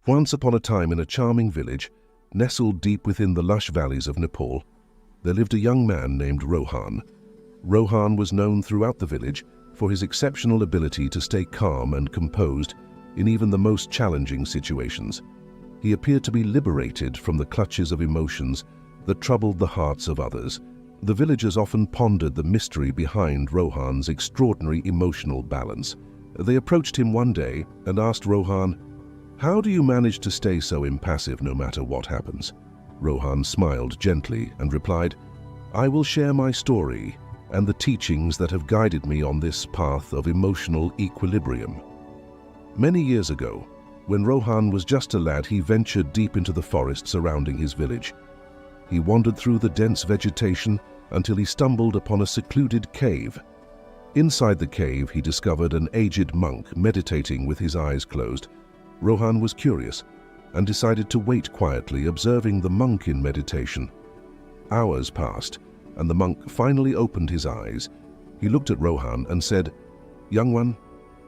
Once upon a time in a charming village, nestled deep within the lush valleys of Nepal, there lived a young man named Rohan. Rohan was known throughout the village for his exceptional ability to stay calm and composed in even the most challenging situations. He appeared to be liberated from the clutches of emotions that troubled the hearts of others. The villagers often pondered the mystery behind Rohan's extraordinary emotional balance. They approached him one day and asked Rohan, "How do you manage to stay so impassive no matter what happens?" Rohan smiled gently and replied, "I will share my story and the teachings that have guided me on this path of emotional equilibrium." Many years ago, when Rohan was just a lad, he ventured deep into the forest surrounding his village. He wandered through the dense vegetation until he stumbled upon a secluded cave. Inside the cave, he discovered an aged monk meditating with his eyes closed. Rohan was curious and decided to wait quietly, observing the monk in meditation. Hours passed, and the monk finally opened his eyes. He looked at Rohan and said, "Young one,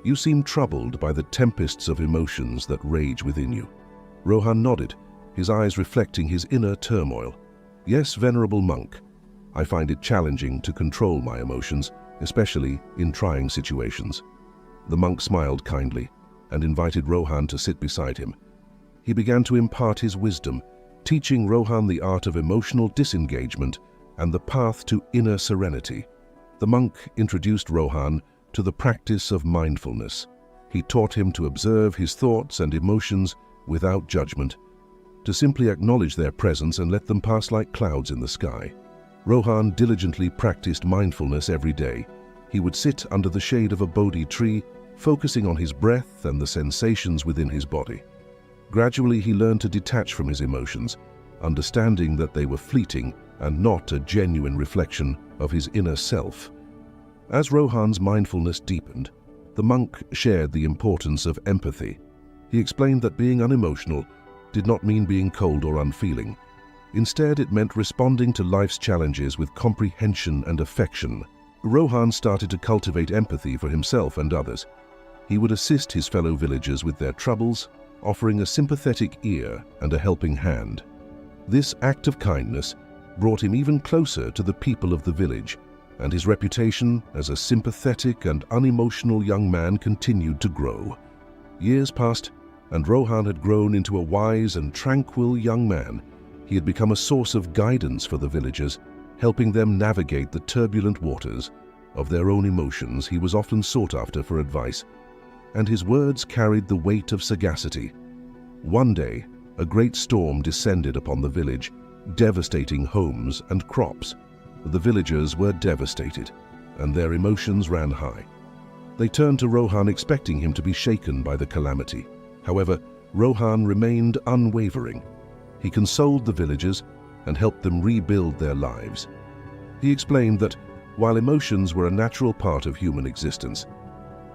you seem troubled by the tempests of emotions that rage within you." Rohan nodded, his eyes reflecting his inner turmoil. "Yes, venerable monk, I find it challenging to control my emotions, especially in trying situations." The monk smiled kindly and invited Rohan to sit beside him. He began to impart his wisdom, teaching Rohan the art of emotional disengagement and the path to inner serenity. The monk introduced Rohan to the practice of mindfulness. He taught him to observe his thoughts and emotions without judgment, to simply acknowledge their presence and let them pass like clouds in the sky. Rohan diligently practiced mindfulness every day. He would sit under the shade of a bodhi tree, focusing on his breath and the sensations within his body. Gradually, he learned to detach from his emotions, understanding that they were fleeting and not a genuine reflection of his inner self. As Rohan's mindfulness deepened, the monk shared the importance of empathy. He explained that being unemotional did not mean being cold or unfeeling. Instead, it meant responding to life's challenges with comprehension and affection. Rohan started to cultivate empathy for himself and others. He would assist his fellow villagers with their troubles, offering a sympathetic ear and a helping hand. This act of kindness brought him even closer to the people of the village, and his reputation as a sympathetic and unemotional young man continued to grow. Years passed, and Rohan had grown into a wise and tranquil young man. He had become a source of guidance for the villagers, helping them navigate the turbulent waters of their own emotions. He was often sought after for advice, and his words carried the weight of sagacity. One day, a great storm descended upon the village, devastating homes and crops. The villagers were devastated, and their emotions ran high. They turned to Rohan, expecting him to be shaken by the calamity. However, Rohan remained unwavering. He consoled the villagers and helped them rebuild their lives. He explained that while emotions were a natural part of human existence,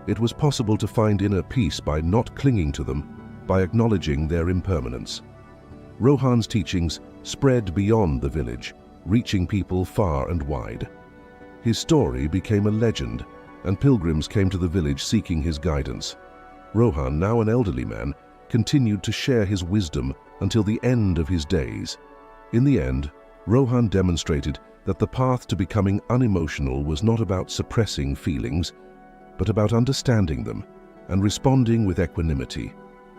it was possible to find inner peace by not clinging to them, by acknowledging their impermanence. Rohan's teachings spread beyond the village, reaching people far and wide. His story became a legend, and pilgrims came to the village seeking his guidance. Rohan, now an elderly man, continued to share his wisdom until the end of his days. In the end, Rohan demonstrated that the path to becoming unemotional was not about suppressing feelings, but about understanding them and responding with equanimity.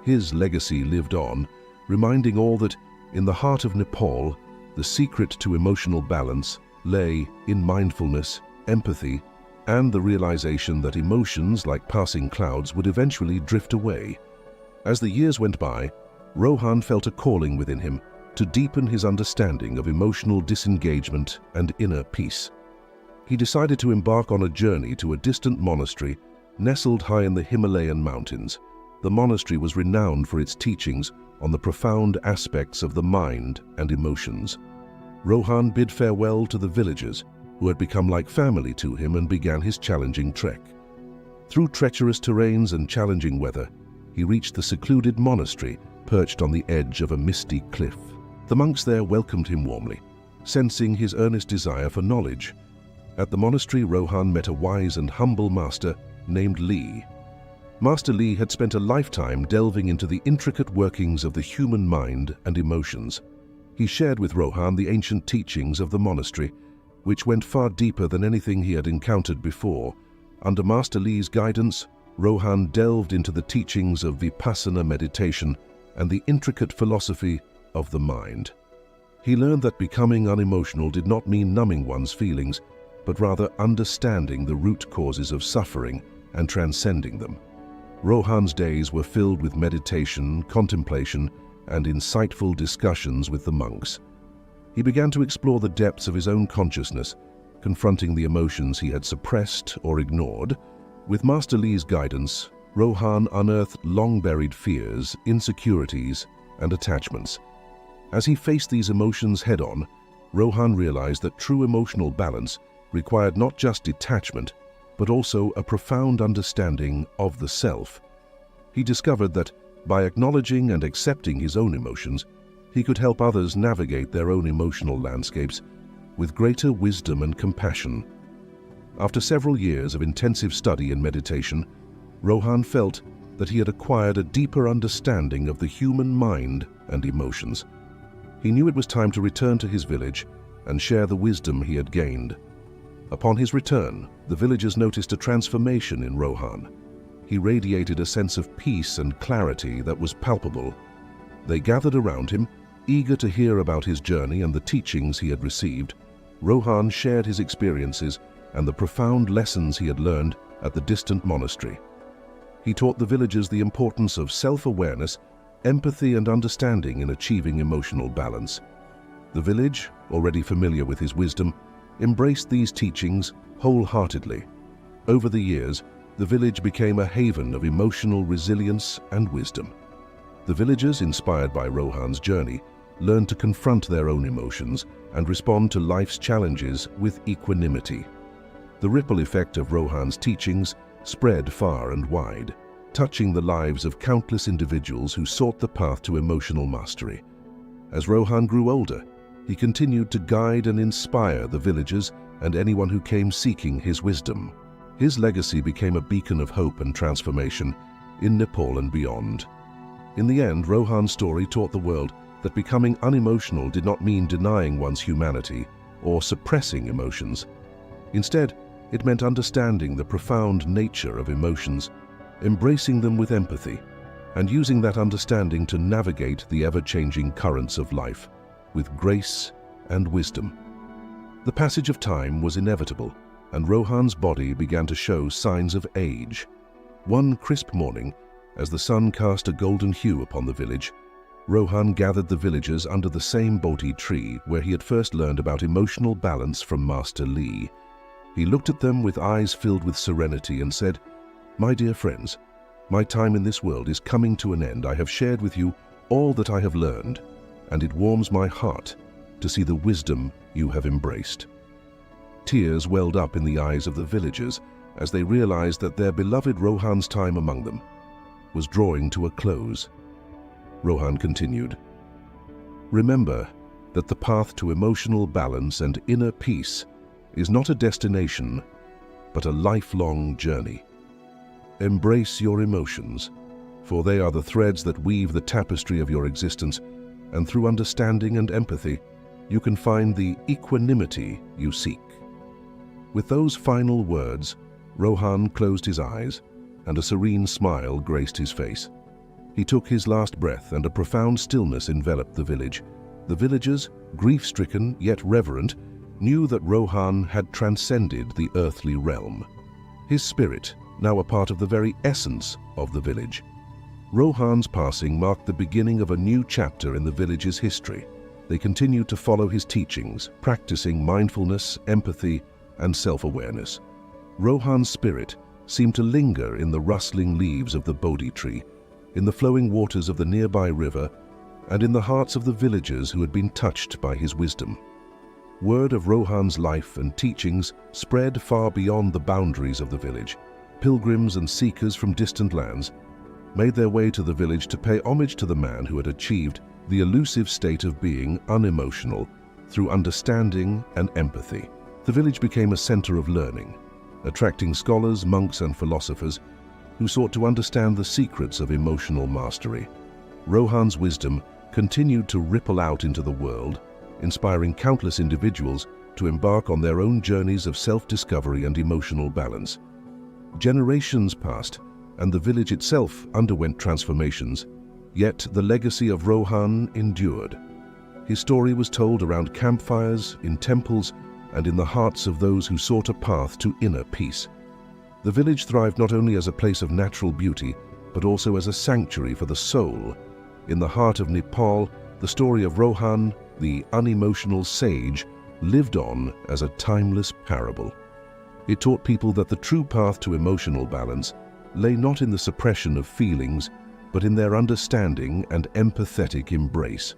His legacy lived on, reminding all that in the heart of Nepal, the secret to emotional balance lay in mindfulness, empathy, and the realization that emotions, like passing clouds, would eventually drift away. As the years went by, Rohan felt a calling within him to deepen his understanding of emotional disengagement and inner peace. He decided to embark on a journey to a distant monastery nestled high in the Himalayan mountains. The monastery was renowned for its teachings on the profound aspects of the mind and emotions. Rohan bid farewell to the villagers, who had become like family to him, and began his challenging trek. Through treacherous terrains and challenging weather, he reached the secluded monastery perched on the edge of a misty cliff. The monks there welcomed him warmly, sensing his earnest desire for knowledge. At the monastery, Rohan met a wise and humble master named Li. Master Li had spent a lifetime delving into the intricate workings of the human mind and emotions. He shared with Rohan the ancient teachings of the monastery, which went far deeper than anything he had encountered before. Under Master Li's guidance, Rohan delved into the teachings of Vipassana meditation and the intricate philosophy of the mind. He learned that becoming unemotional did not mean numbing one's feelings, but rather understanding the root causes of suffering and transcending them. Rohan's days were filled with meditation, contemplation, and insightful discussions with the monks. He began to explore the depths of his own consciousness, confronting the emotions he had suppressed or ignored. With Master Li's guidance, Rohan unearthed long-buried fears, insecurities, and attachments. As he faced these emotions head-on, Rohan realized that true emotional balance required not just detachment, but also a profound understanding of the self. He discovered that by acknowledging and accepting his own emotions, he could help others navigate their own emotional landscapes with greater wisdom and compassion. After several years of intensive study and meditation, Rohan felt that he had acquired a deeper understanding of the human mind and emotions. He knew it was time to return to his village and share the wisdom he had gained. Upon his return, the villagers noticed a transformation in Rohan. He radiated a sense of peace and clarity that was palpable. They gathered around him, eager to hear about his journey and the teachings he had received. Rohan shared his experiences and the profound lessons he had learned at the distant monastery. He taught the villagers the importance of self-awareness, empathy, and understanding in achieving emotional balance. The village, already familiar with his wisdom, embraced these teachings wholeheartedly. Over the years, the village became a haven of emotional resilience and wisdom. The villagers, inspired by Rohan's journey, learned to confront their own emotions and respond to life's challenges with equanimity. The ripple effect of Rohan's teachings spread far and wide, touching the lives of countless individuals who sought the path to emotional mastery. As Rohan grew older, he continued to guide and inspire the villagers and anyone who came seeking his wisdom. His legacy became a beacon of hope and transformation in Nepal and beyond. In the end, Rohan's story taught the world that becoming unemotional did not mean denying one's humanity or suppressing emotions. Instead, it meant understanding the profound nature of emotions, embracing them with empathy, and using that understanding to navigate the ever-changing currents of life with grace and wisdom. The passage of time was inevitable, and Rohan's body began to show signs of age. One crisp morning, as the sun cast a golden hue upon the village, Rohan gathered the villagers under the same Bodhi tree where he had first learned about emotional balance from Master Li. He looked at them with eyes filled with serenity and said, "My dear friends, my time in this world is coming to an end. I have shared with you all that I have learned, and it warms my heart to see the wisdom you have embraced." Tears welled up in the eyes of the villagers as they realized that their beloved Rohan's time among them was drawing to a close. Rohan continued, "Remember that the path to emotional balance and inner peace is not a destination, but a lifelong journey. Embrace your emotions, for they are the threads that weave the tapestry of your existence, and through understanding and empathy, you can find the equanimity you seek." With those final words, Rohan closed his eyes, and a serene smile graced his face. He took his last breath, and a profound stillness enveloped the village. The villagers, grief-stricken yet reverent, knew that Rohan had transcended the earthly realm. His spirit, now a part of the very essence of the village. Rohan's passing marked the beginning of a new chapter in the village's history. They continued to follow his teachings, practicing mindfulness, empathy, and self-awareness. Rohan's spirit seemed to linger in the rustling leaves of the Bodhi tree, in the flowing waters of the nearby river, and in the hearts of the villagers who had been touched by his wisdom. Word of Rohan's life and teachings spread far beyond the boundaries of the village. Pilgrims and seekers from distant lands made their way to the village to pay homage to the man who had achieved the elusive state of being unemotional through understanding and empathy. The village became a center of learning, attracting scholars, monks, and philosophers who sought to understand the secrets of emotional mastery. Rohan's wisdom continued to ripple out into the world, inspiring countless individuals to embark on their own journeys of self-discovery and emotional balance. Generations passed, and the village itself underwent transformations, yet the legacy of Rohan endured. His story was told around campfires, in temples, and in the hearts of those who sought a path to inner peace. The village thrived not only as a place of natural beauty, but also as a sanctuary for the soul. In the heart of Nepal, the story of Rohan, the unemotional sage, lived on as a timeless parable. It taught people that the true path to emotional balance lay not in the suppression of feelings, but in their understanding and empathetic embrace.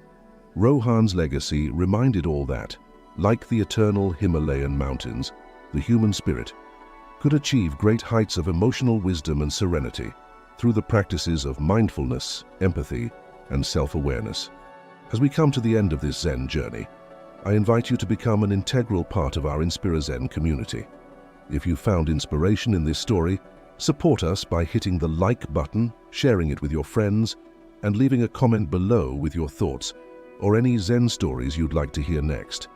Rohan's legacy reminded all that, like the eternal Himalayan mountains, the human spirit could achieve great heights of emotional wisdom and serenity through the practices of mindfulness, empathy, and self-awareness. As we come to the end of this Zen journey, I invite you to become an integral part of our InspiraZen community. If you found inspiration in this story, support us by hitting the like button, sharing it with your friends, and leaving a comment below with your thoughts or any Zen stories you'd like to hear next.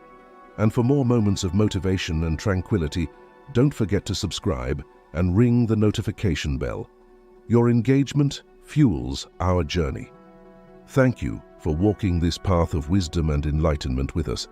And for more moments of motivation and tranquility, don't forget to subscribe and ring the notification bell. Your engagement fuels our journey. Thank you for walking this path of wisdom and enlightenment with us.